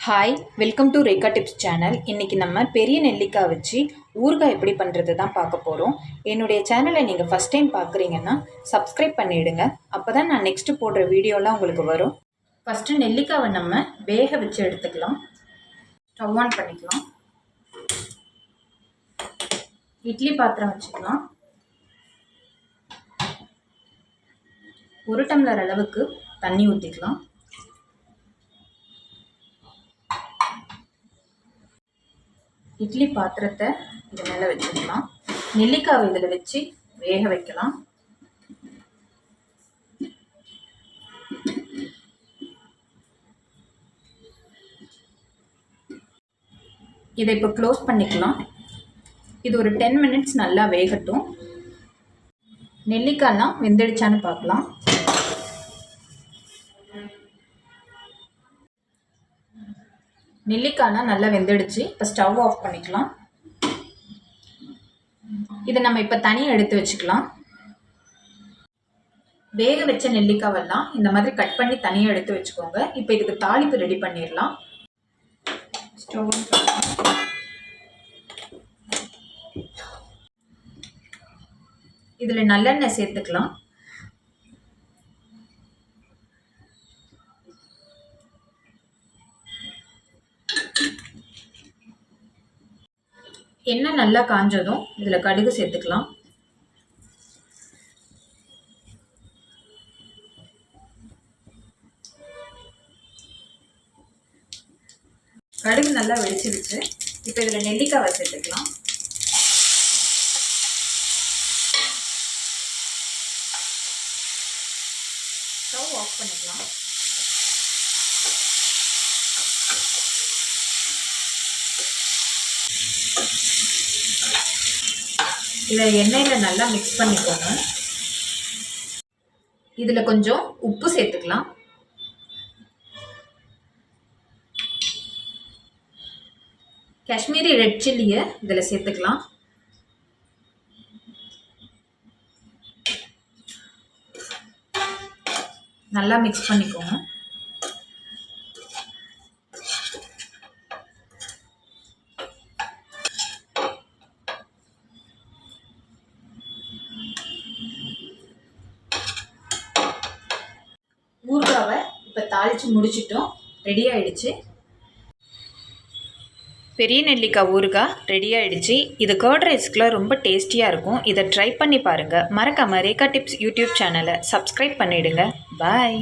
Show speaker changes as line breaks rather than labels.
Hi, welcome to Rekha tips channel. இன்றைக்கி நம்ம பெரிய நெல்லிக்காய் வச்சு ஊறுகாய் எப்படி பண்ணுறது தான் பார்க்க போகிறோம். என்னுடைய சேனலை நீங்கள் ஃபஸ்ட் டைம் பார்க்குறீங்கன்னா சப்ஸ்கிரைப் பண்ணிவிடுங்க. அப்போ தான் நான் நெக்ஸ்ட்டு போடுற வீடியோலாம் உங்களுக்கு வரும். ஃபஸ்ட்டு நெல்லிக்காவை நம்ம வேக வச்சு எடுத்துக்கலாம். ஸ்டவ் ஆன் பண்ணிக்கலாம். இட்லி பாத்திரம் வச்சுக்கலாம். 1 டம்ளர் அளவுக்கு தண்ணி ஊற்றிக்கலாம். இட்லி பாத்திரத்தை இது மேலே வச்சுக்கலாம். நெல்லிக்காவை இதில் வச்சு வேக வைக்கலாம். இதை இப்போ க்ளோஸ் பண்ணிக்கலாம். இது ஒரு 10 மினிட்ஸ் நல்லா வேகட்டும். நெல்லிக்காய்லாம் வெந்துடுச்சான்னு பார்க்கலாம். நெல்லிக்காய்னா நல்லா வெந்துடுச்சு. இப்போ ஸ்டவ் ஆஃப் பண்ணிக்கலாம். இதை நம்ம இப்போ தனியாக எடுத்து வச்சுக்கலாம். வேக வச்ச நெல்லிக்காவெல்லாம் இந்த மாதிரி கட் பண்ணி தனியாக எடுத்து வச்சுக்கோங்க. இப்போ இதுக்கு தாளிப்பு ரெடி பண்ணிடலாம். ஸ்டவ் ஆன் பண்ணிக்கலாம். இதில் நல்லெண்ணெய் சேர்த்துக்கலாம். எண்ணெய் நல்லா காஞ்சதும் இதில் கடுகு சேர்த்துக்கலாம். கடுகு நல்லா வெடிச்சிருச்சு. இப்போ இதில் நெல்லிக்காவை சேர்த்துக்கலாம். ஸ்டவ் ஆஃப் பண்ணிக்கலாம். இதை எண்ணெயில் நல்லா மிக்ஸ் பண்ணிக்கோங்க. இதில் கொஞ்சம் உப்பு சேர்த்துக்கலாம். காஷ்மீரி ரெட் சில்லியை இதில் சேர்த்துக்கலாம். நல்லா மிக்ஸ் பண்ணிக்கோங்க. ஊறுகாவை இப்போ தாளித்து முடிச்சிட்டோம். ரெடி ஆகிடுச்சு. பெரிய நெல்லிக்காய் ஊறுகாய் ரெடி ஆகிடுச்சு. இது கர்ட் ரைஸ்க்குலாம் ரொம்ப டேஸ்டியாக இருக்கும். இதை ட்ரை பண்ணி பாருங்கள். மறக்காமல் ரேகா டிப்ஸ் யூடியூப் சேனலை சப்ஸ்கிரைப் பண்ணிவிடுங்க. பாய்.